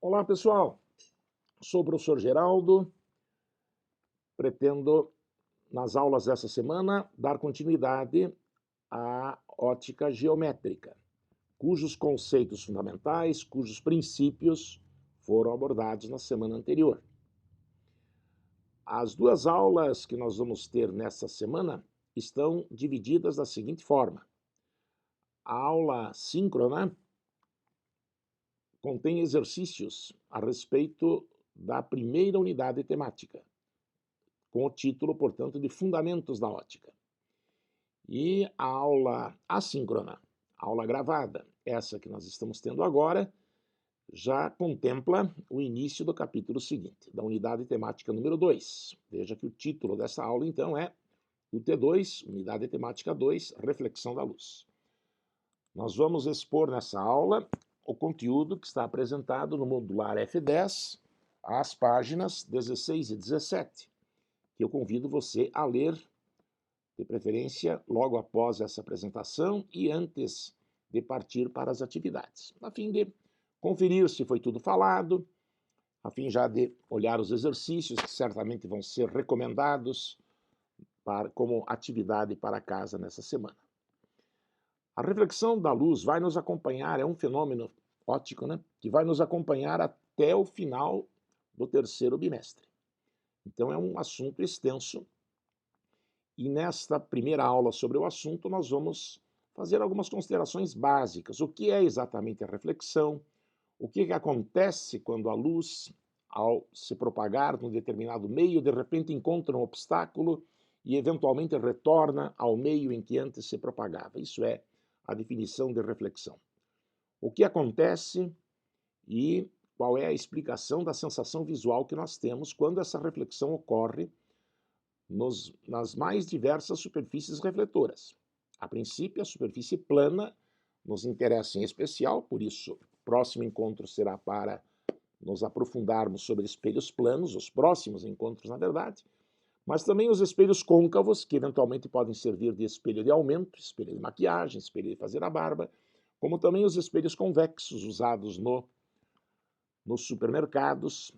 Olá, pessoal. Sou o professor Geraldo. Pretendo, nas aulas dessa semana, dar continuidade à ótica geométrica, cujos conceitos fundamentais, cujos princípios foram abordados na semana anterior. As duas aulas que nós vamos ter nessa semana estão divididas da seguinte forma. A aula síncrona contém exercícios a respeito da primeira unidade temática, com o título, portanto, de Fundamentos da Ótica. E a aula assíncrona, a aula gravada, essa que nós estamos tendo agora, já contempla o início do capítulo seguinte, da unidade temática número 2. Veja que o título dessa aula, então, é UT2, Unidade Temática 2, Reflexão da Luz. Nós vamos expor nessa aula o conteúdo que está apresentado no modular F10, às páginas 16 e 17, que eu convido você a ler, de preferência logo após essa apresentação e antes de partir para as atividades, a fim de conferir se foi tudo falado, a fim já de olhar os exercícios que certamente vão ser recomendados como atividade para casa nessa semana. A reflexão da luz vai nos acompanhar, é um fenômeno óptico, né, que vai nos acompanhar até o final do terceiro bimestre. Então é um assunto extenso. E nesta primeira aula sobre o assunto, nós vamos fazer algumas considerações básicas. O que é exatamente a reflexão? O que acontece quando a luz, ao se propagar num determinado meio, de repente encontra um obstáculo e eventualmente retorna ao meio em que antes se propagava? Isso é a definição de reflexão. O que acontece e qual é a explicação da sensação visual que nós temos quando essa reflexão ocorre nas mais diversas superfícies refletoras. A princípio, a superfície plana nos interessa em especial, por isso, o próximo encontro será para nos aprofundarmos sobre espelhos planos, os próximos encontros, na verdade, mas também os espelhos côncavos, que eventualmente podem servir de espelho de aumento, espelho de maquiagem, espelho de fazer a barba, como também os espelhos convexos usados nos supermercados,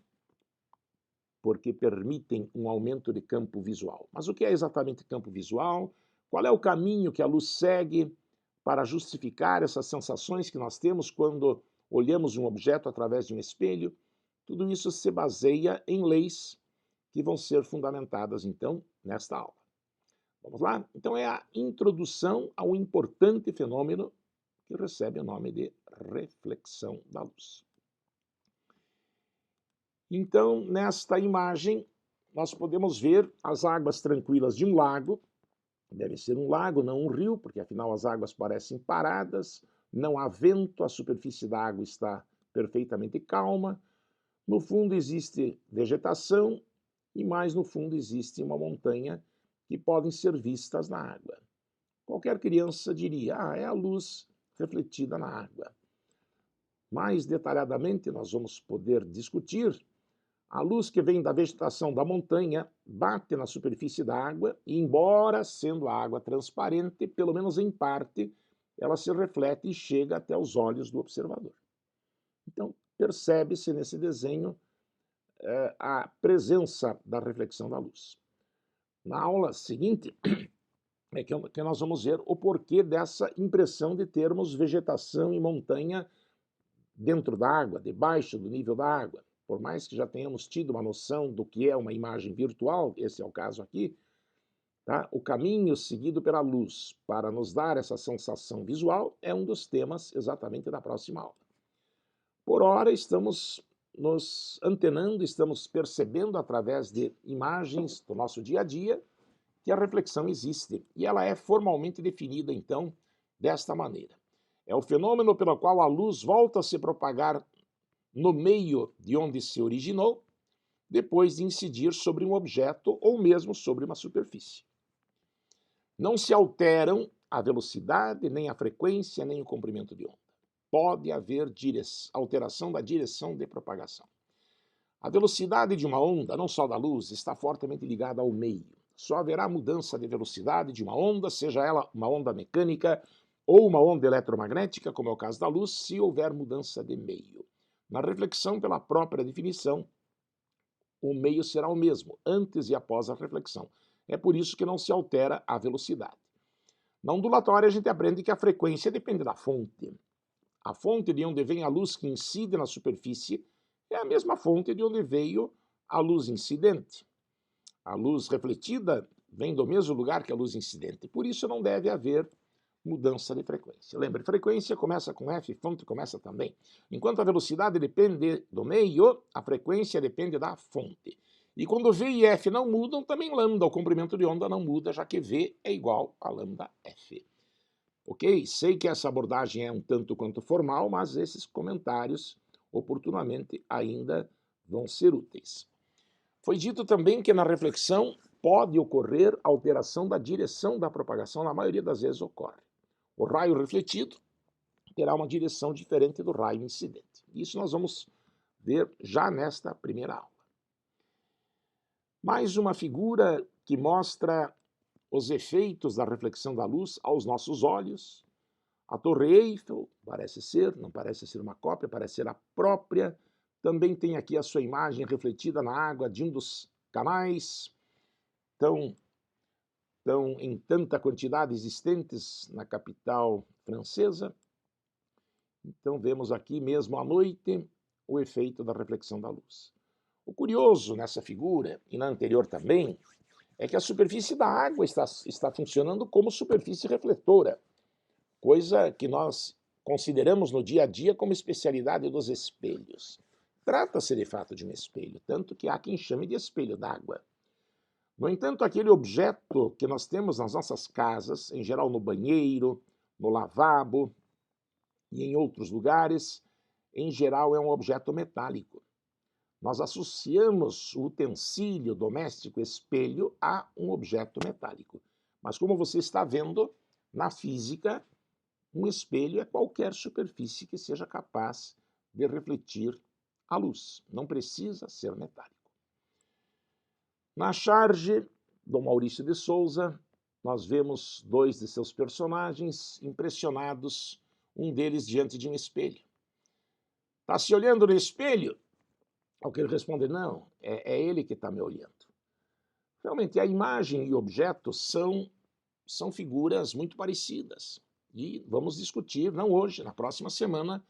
porque permitem um aumento de campo visual. Mas o que é exatamente campo visual? Qual é o caminho que a luz segue para justificar essas sensações que nós temos quando olhamos um objeto através de um espelho? Tudo isso se baseia em leis que vão ser fundamentadas, então, nesta aula. Vamos lá? Então é a introdução ao importante fenômeno que recebe o nome de reflexão da luz. Então, nesta imagem, nós podemos ver as águas tranquilas de um lago. Deve ser um lago, não um rio, porque afinal as águas parecem paradas, não há vento, a superfície da água está perfeitamente calma. No fundo existe vegetação e mais no fundo existe uma montanha que podem ser vistas na água. Qualquer criança diria, é a luz refletida na água. Mais detalhadamente nós vamos poder discutir. A luz que vem da vegetação da montanha bate na superfície da água e, embora sendo a água transparente, pelo menos em parte, ela se reflete e chega até os olhos do observador. Então, percebe-se nesse desenho a presença da reflexão da luz. Na aula seguinte, é que nós vamos ver o porquê dessa impressão de termos vegetação e montanha dentro da água, debaixo do nível da água. Por mais que já tenhamos tido uma noção do que é uma imagem virtual, esse é o caso aqui, tá? O caminho seguido pela luz para nos dar essa sensação visual é um dos temas exatamente da próxima aula. Por ora, estamos nos antenando, estamos percebendo através de imagens do nosso dia a dia que a reflexão existe e ela é formalmente definida, então, desta maneira. É o fenômeno pelo qual a luz volta a se propagar no meio de onde se originou, depois de incidir sobre um objeto ou mesmo sobre uma superfície. Não se alteram a velocidade, nem a frequência, nem o comprimento de onda. Pode haver alteração da direção de propagação. A velocidade de uma onda, não só da luz, está fortemente ligada ao meio. Só haverá mudança de velocidade de uma onda, seja ela uma onda mecânica ou uma onda eletromagnética, como é o caso da luz, se houver mudança de meio. Na reflexão, pela própria definição, o meio será o mesmo, antes e após a reflexão. É por isso que não se altera a velocidade. Na ondulatória, a gente aprende que a frequência depende da fonte. A fonte de onde vem a luz que incide na superfície é a mesma fonte de onde veio a luz incidente. A luz refletida vem do mesmo lugar que a luz incidente, por isso não deve haver mudança de frequência. Lembre, frequência começa com F, fonte começa também. Enquanto a velocidade depende do meio, a frequência depende da fonte. E quando V e F não mudam, também lambda, o comprimento de onda, não muda, já que V é igual a lambda F. Ok? Sei que essa abordagem é um tanto quanto formal, mas esses comentários, oportunamente, ainda vão ser úteis. Foi dito também que na reflexão pode ocorrer alteração da direção da propagação, na maioria das vezes ocorre. O raio refletido terá uma direção diferente do raio incidente. Isso nós vamos ver já nesta primeira aula. Mais uma figura que mostra os efeitos da reflexão da luz aos nossos olhos. A Torre Eiffel, parece ser, não parece ser uma cópia, parece ser a própria. Também tem aqui a sua imagem refletida na água de um dos canais, tão em tanta quantidade existentes na capital francesa. Então vemos aqui mesmo à noite o efeito da reflexão da luz. O curioso nessa figura, e na anterior também, é que a superfície da água está funcionando como superfície refletora, coisa que nós consideramos no dia a dia como especialidade dos espelhos. Trata-se de fato de um espelho, tanto que há quem chame de espelho d'água. No entanto, aquele objeto que nós temos nas nossas casas, em geral no banheiro, no lavabo e em outros lugares, em geral é um objeto metálico. Nós associamos o utensílio doméstico espelho a um objeto metálico. Mas como você está vendo, na física, um espelho é qualquer superfície que seja capaz de refletir a luz. Não precisa ser metálico. Na charge do Maurício de Souza, nós vemos dois de seus personagens impressionados, um deles diante de um espelho. Está se olhando no espelho? Ao que ele responde, não, é ele que está me olhando. Realmente, a imagem e o objeto são figuras muito parecidas. E vamos discutir, não hoje, na próxima semana,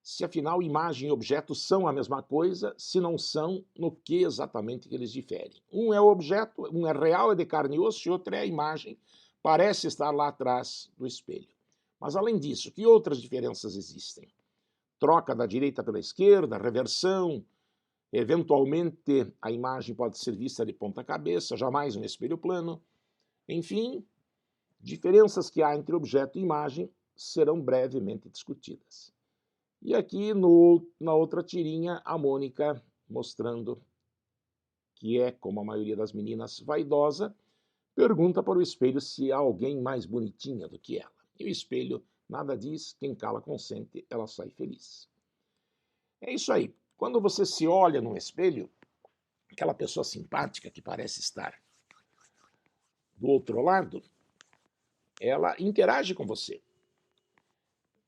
se afinal imagem e objeto são a mesma coisa, se não são, no que exatamente que eles diferem. Um é o objeto, um é real, é de carne e osso, e outro é a imagem, parece estar lá atrás do espelho. Mas além disso, que outras diferenças existem? Troca da direita pela esquerda, reversão, eventualmente a imagem pode ser vista de ponta cabeça, jamais um espelho plano. Enfim, diferenças que há entre objeto e imagem serão brevemente discutidas. E aqui na outra tirinha, a Mônica mostrando que é, como a maioria das meninas, vaidosa, pergunta para o espelho se há alguém mais bonitinha do que ela. E o espelho nada diz, quem cala consente, ela sai feliz. É isso aí. Quando você se olha no espelho, aquela pessoa simpática que parece estar do outro lado, ela interage com você.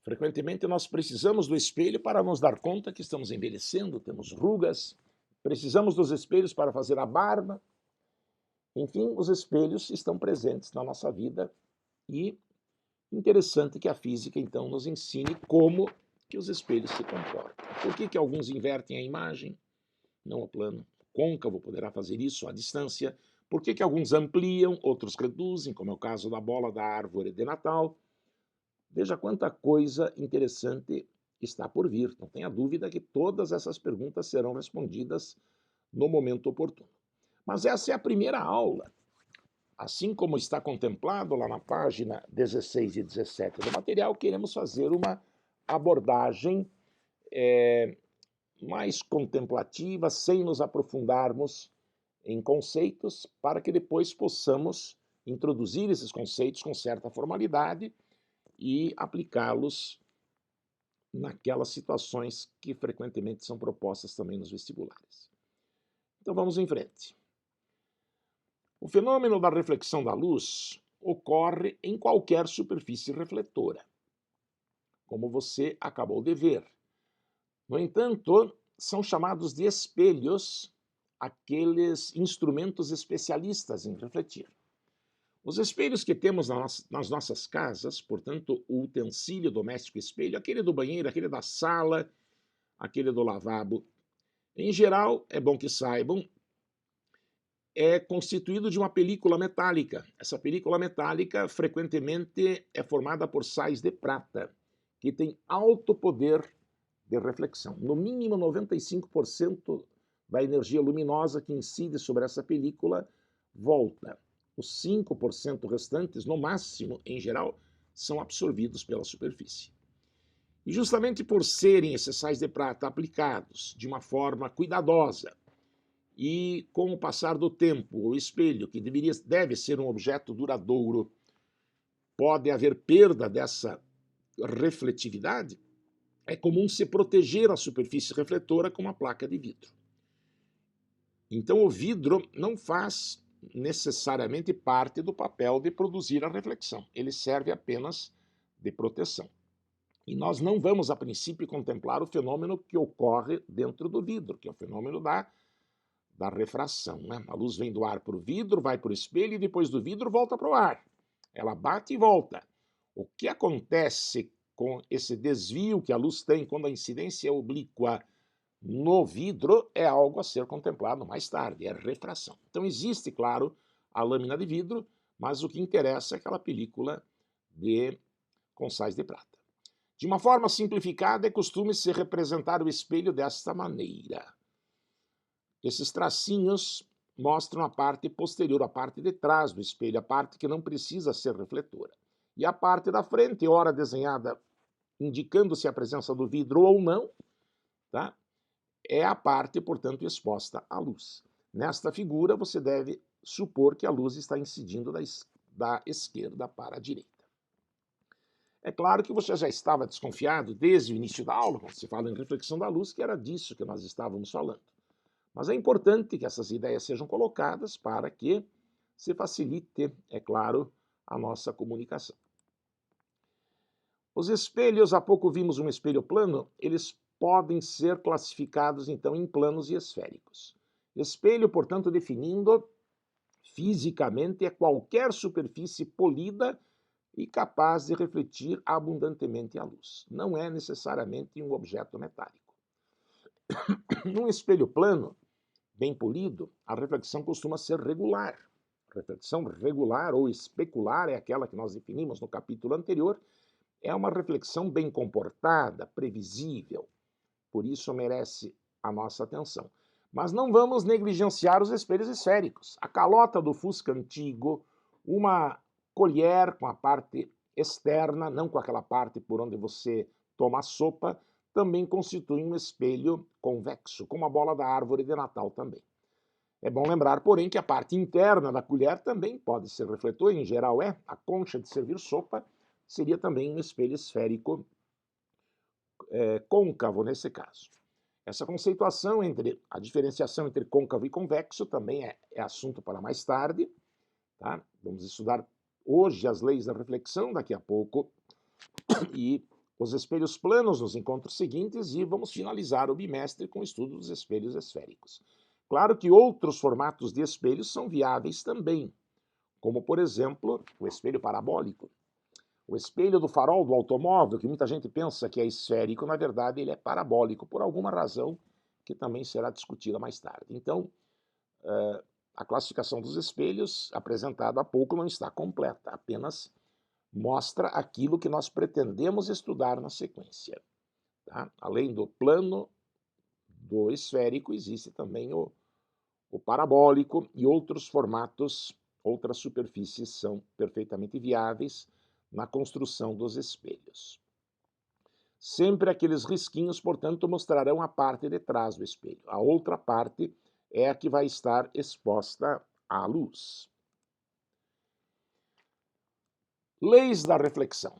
Frequentemente nós precisamos do espelho para nos dar conta que estamos envelhecendo, temos rugas, precisamos dos espelhos para fazer a barba. Enfim, os espelhos estão presentes na nossa vida e interessante que a física então nos ensine como que os espelhos se comportam. Por que alguns invertem a imagem, não o plano? Côncavo poderá fazer isso à distância. Por que alguns ampliam, outros reduzem, como é o caso da bola da árvore de Natal? Veja quanta coisa interessante está por vir. Não tenha dúvida que todas essas perguntas serão respondidas no momento oportuno. Mas essa é a primeira aula. Assim como está contemplado lá na página 16 e 17 do material, queremos fazer uma abordagem mais contemplativa, sem nos aprofundarmos em conceitos, para que depois possamos introduzir esses conceitos com certa formalidade e aplicá-los naquelas situações que frequentemente são propostas também nos vestibulares. Então vamos em frente. O fenômeno da reflexão da luz ocorre em qualquer superfície refletora, como você acabou de ver. No entanto, são chamados de espelhos aqueles instrumentos especialistas em refletir. Os espelhos que temos nas nossas casas, portanto, o utensílio doméstico espelho, aquele do banheiro, aquele da sala, aquele do lavabo, em geral, é bom que saibam, é constituído de uma película metálica. Essa película metálica frequentemente é formada por sais de prata, que tem alto poder de reflexão. No mínimo 95% da energia luminosa que incide sobre essa película volta. Os 5% restantes, no máximo, em geral, são absorvidos pela superfície. E justamente por serem esses sais de prata aplicados de uma forma cuidadosa e com o passar do tempo, o espelho, que deve ser um objeto duradouro, pode haver perda dessa refletividade, é comum se proteger a superfície refletora com uma placa de vidro. Então o vidro não faz necessariamente parte do papel de produzir a reflexão, ele serve apenas de proteção. E nós não vamos, a princípio, contemplar o fenômeno que ocorre dentro do vidro, que é o fenômeno da refração. Né? A luz vem do ar para o vidro, vai para o espelho e depois do vidro volta para o ar. Ela bate e volta. O que acontece com esse desvio que a luz tem quando a incidência é oblíqua no vidro é algo a ser contemplado mais tarde, é refração. Então existe, claro, a lâmina de vidro, mas o que interessa é aquela película com sais de prata. De uma forma simplificada, é costume se representar o espelho desta maneira. Esses tracinhos mostram a parte posterior, a parte de trás do espelho, a parte que não precisa ser refletora. E a parte da frente, ora desenhada indicando-se a presença do vidro ou não, tá? É a parte, portanto, exposta à luz. Nesta figura, você deve supor que a luz está incidindo da esquerda para a direita. É claro que você já estava desconfiado desde o início da aula, quando se fala em reflexão da luz, que era disso que nós estávamos falando. Mas é importante que essas ideias sejam colocadas para que se facilite, é claro, a nossa comunicação. Os espelhos, há pouco vimos um espelho plano, eles podem ser classificados, então, em planos e esféricos. Espelho, portanto, definindo fisicamente, é qualquer superfície polida e capaz de refletir abundantemente a luz. Não é necessariamente um objeto metálico. Num espelho plano, bem polido, a reflexão costuma ser regular. A reflexão regular ou especular é aquela que nós definimos no capítulo anterior, é uma reflexão bem comportada, previsível, por isso merece a nossa atenção. Mas não vamos negligenciar os espelhos esféricos. A calota do Fusca antigo, uma colher com a parte externa, não com aquela parte por onde você toma sopa, também constitui um espelho convexo, como a bola da árvore de Natal também. É bom lembrar, porém, que a parte interna da colher também pode ser refletor, em geral é, a concha de servir sopa seria também um espelho esférico côncavo nesse caso. Essa conceituação a diferenciação entre côncavo e convexo também é assunto para mais tarde. Tá? Vamos estudar hoje as leis da reflexão, daqui a pouco, e os espelhos planos nos encontros seguintes, e vamos finalizar o bimestre com o estudo dos espelhos esféricos. Claro que outros formatos de espelhos são viáveis também, como, por exemplo, o espelho parabólico. O espelho do farol do automóvel, que muita gente pensa que é esférico, na verdade ele é parabólico, por alguma razão que também será discutida mais tarde. Então, a classificação dos espelhos apresentada há pouco não está completa, apenas mostra aquilo que nós pretendemos estudar na sequência. Tá? Além do plano do esférico, existe também o parabólico e outros formatos, outras superfícies são perfeitamente viáveis na construção dos espelhos. Sempre aqueles risquinhos, portanto, mostrarão a parte de trás do espelho. A outra parte é a que vai estar exposta à luz. Leis da reflexão.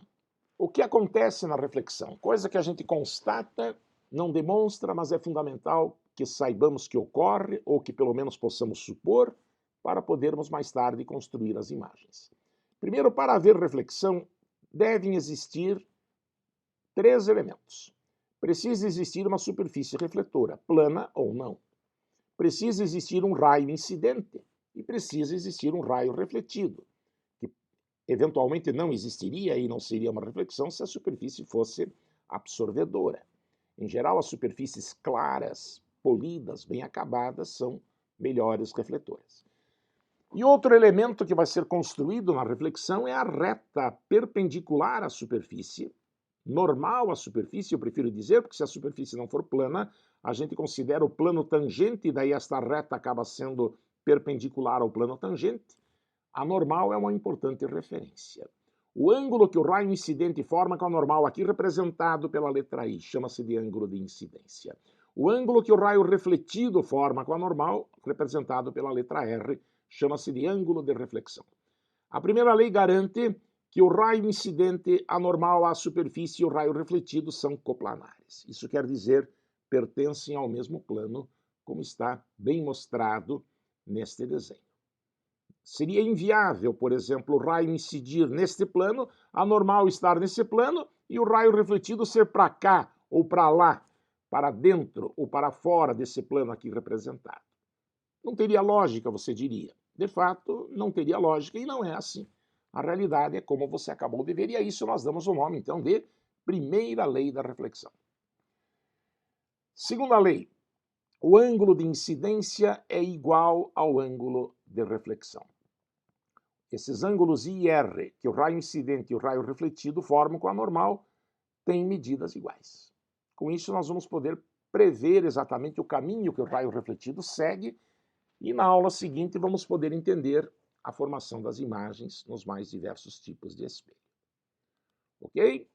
O que acontece na reflexão? Coisa que a gente constata, não demonstra, mas é fundamental que saibamos que ocorre, ou que pelo menos possamos supor, para podermos mais tarde construir as imagens. Primeiro, para haver reflexão, devem existir três elementos. Precisa existir uma superfície refletora, plana ou não. Precisa existir um raio incidente e precisa existir um raio refletido, que eventualmente não existiria e não seria uma reflexão se a superfície fosse absorvedora. Em geral, as superfícies claras, polidas, bem acabadas, são melhores refletoras. E outro elemento que vai ser construído na reflexão é a reta perpendicular à superfície, normal à superfície, eu prefiro dizer, porque se a superfície não for plana, a gente considera o plano tangente, e daí esta reta acaba sendo perpendicular ao plano tangente. A normal é uma importante referência. O ângulo que o raio incidente forma com a normal, aqui representado pela letra I, chama-se de ângulo de incidência. O ângulo que o raio refletido forma com a normal, representado pela letra R, chama-se de ângulo de reflexão. A primeira lei garante que o raio incidente anormal à superfície e o raio refletido são coplanares. Isso quer dizer, pertencem ao mesmo plano, como está bem mostrado neste desenho. Seria inviável, por exemplo, o raio incidir neste plano, anormal estar nesse plano e o raio refletido ser para cá ou para lá, para dentro ou para fora desse plano aqui representado. Não teria lógica, você diria. De fato, não teria lógica e não é assim. A realidade é como você acabou de ver, e a isso nós damos o nome, então, de primeira lei da reflexão. Segunda lei, o ângulo de incidência é igual ao ângulo de reflexão. Esses ângulos I e R, que o raio incidente e o raio refletido formam com a normal, têm medidas iguais. Com isso, nós vamos poder prever exatamente o caminho que o raio refletido segue, e na aula seguinte vamos poder entender a formação das imagens nos mais diversos tipos de espelho. Ok?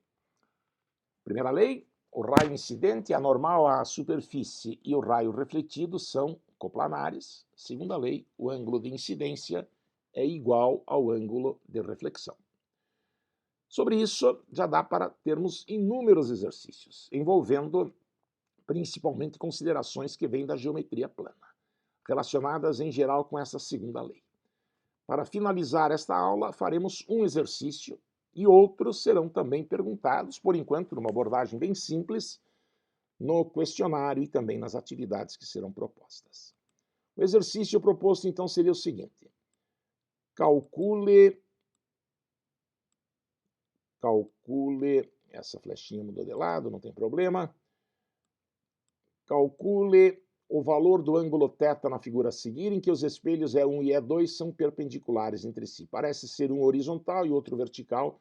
Primeira lei, o raio incidente anormal à superfície e o raio refletido são coplanares. Segunda lei, o ângulo de incidência é igual ao ângulo de reflexão. Sobre isso, já dá para termos inúmeros exercícios, envolvendo principalmente considerações que vêm da geometria plana, relacionadas em geral com essa segunda lei. Para finalizar esta aula, faremos um exercício e outros serão também perguntados, por enquanto, numa abordagem bem simples, no questionário e também nas atividades que serão propostas. O exercício proposto, então, seria o seguinte: calcule, essa flechinha mudou de lado, não tem problema, calcule o valor do ângulo θ na figura a seguir, em que os espelhos E1 e E2 são perpendiculares entre si. Parece ser um horizontal e outro vertical.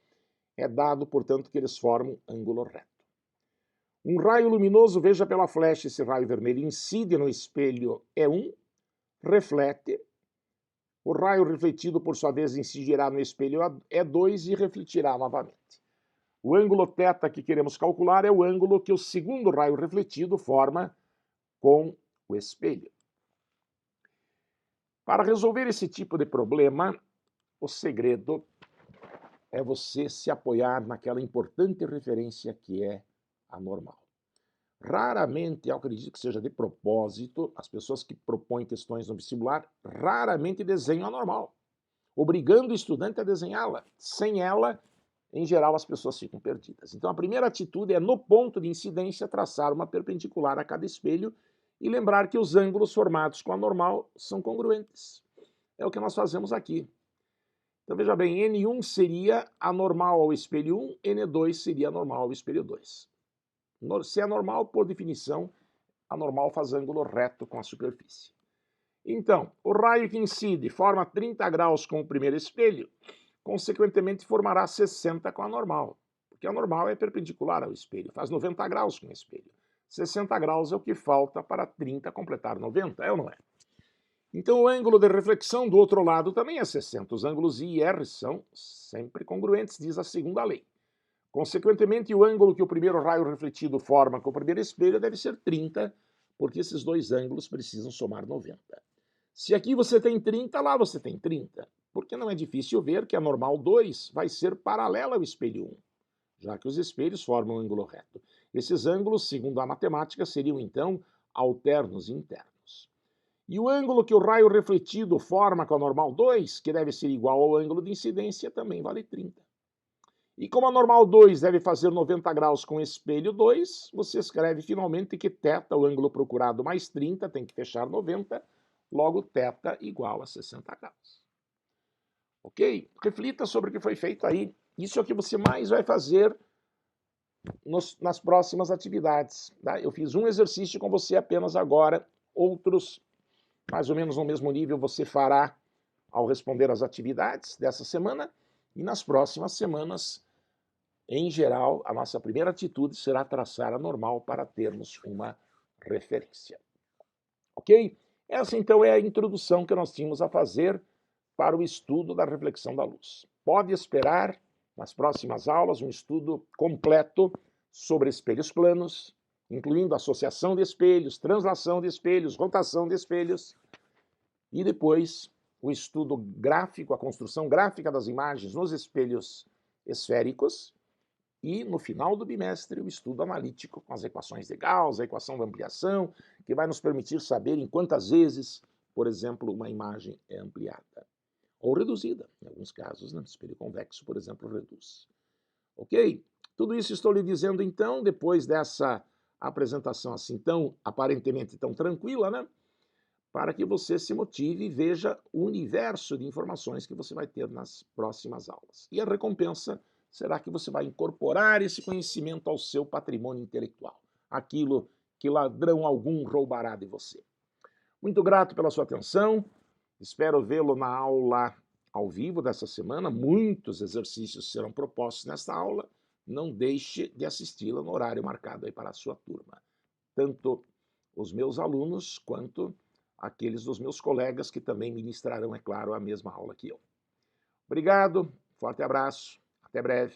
É dado, portanto, que eles formam ângulo reto. Um raio luminoso, veja pela flecha, esse raio vermelho incide no espelho E1, reflete. O raio refletido, por sua vez, incidirá no espelho E2 e refletirá novamente. O ângulo θ que queremos calcular é o ângulo que o segundo raio refletido forma com o espelho. Para resolver esse tipo de problema, o segredo é você se apoiar naquela importante referência que é a normal. Raramente, eu acredito que seja de propósito, as pessoas que propõem questões no vestibular raramente desenham a normal, obrigando o estudante a desenhá-la. Sem ela, em geral, as pessoas ficam perdidas. Então, a primeira atitude é, no ponto de incidência, traçar uma perpendicular a cada espelho e lembrar que os ângulos formados com a normal são congruentes. É o que nós fazemos aqui. Então, veja bem, N1 seria anormal ao espelho 1, N2 seria anormal ao espelho 2. Se é normal, por definição, a normal faz ângulo reto com a superfície. Então, o raio que incide forma 30 graus com o primeiro espelho, consequentemente formará 60 com a normal, porque a normal é perpendicular ao espelho, faz 90 graus com o espelho. 60 graus é o que falta para 30 completar 90, é ou não é? Então o ângulo de reflexão do outro lado também é 60. Os ângulos I e R são sempre congruentes, diz a segunda lei. Consequentemente, o ângulo que o primeiro raio refletido forma com o primeiro espelho deve ser 30, porque esses dois ângulos precisam somar 90. Se aqui você tem 30, lá você tem 30, porque não é difícil ver que a normal 2 vai ser paralela ao espelho 1, já que os espelhos formam um ângulo reto. Esses ângulos, segundo a matemática, seriam então alternos e internos. E o ângulo que o raio refletido forma com a normal 2, que deve ser igual ao ângulo de incidência, também vale 30. E como a normal 2 deve fazer 90 graus com espelho 2, você escreve finalmente que θ, o ângulo procurado, mais 30, tem que fechar 90, logo θ igual a 60 graus. Ok? Reflita sobre o que foi feito aí. Isso é o que você mais vai fazer nas próximas atividades. Tá? Eu fiz um exercício com você apenas agora, outros, mais ou menos no mesmo nível, você fará ao responder às atividades dessa semana, e nas próximas semanas, em geral, a nossa primeira atitude será traçar a normal para termos uma referência. Ok? Essa, então, é a introdução que nós tínhamos a fazer para o estudo da reflexão da luz. Pode esperar, nas próximas aulas, um estudo completo sobre espelhos planos, incluindo associação de espelhos, translação de espelhos, rotação de espelhos, e depois o estudo gráfico, a construção gráfica das imagens nos espelhos esféricos, e no final do bimestre o estudo analítico com as equações de Gauss, a equação de ampliação, que vai nos permitir saber em quantas vezes, por exemplo, uma imagem é ampliada. Ou reduzida, em alguns casos, no espelho convexo, por exemplo, reduz. Ok? Tudo isso estou lhe dizendo, então, depois dessa apresentação assim tão, aparentemente tão tranquila, né? Para que você se motive e veja o universo de informações que você vai ter nas próximas aulas. E a recompensa será que você vai incorporar esse conhecimento ao seu patrimônio intelectual, aquilo que ladrão algum roubará de você. Muito grato pela sua atenção, espero vê-lo na aula ao vivo dessa semana, muitos exercícios serão propostos nesta aula, não deixe de assisti-la no horário marcado aí para a sua turma. Tanto os meus alunos quanto aqueles dos meus colegas que também ministrarão, é claro, a mesma aula que eu. Obrigado, forte abraço, até breve.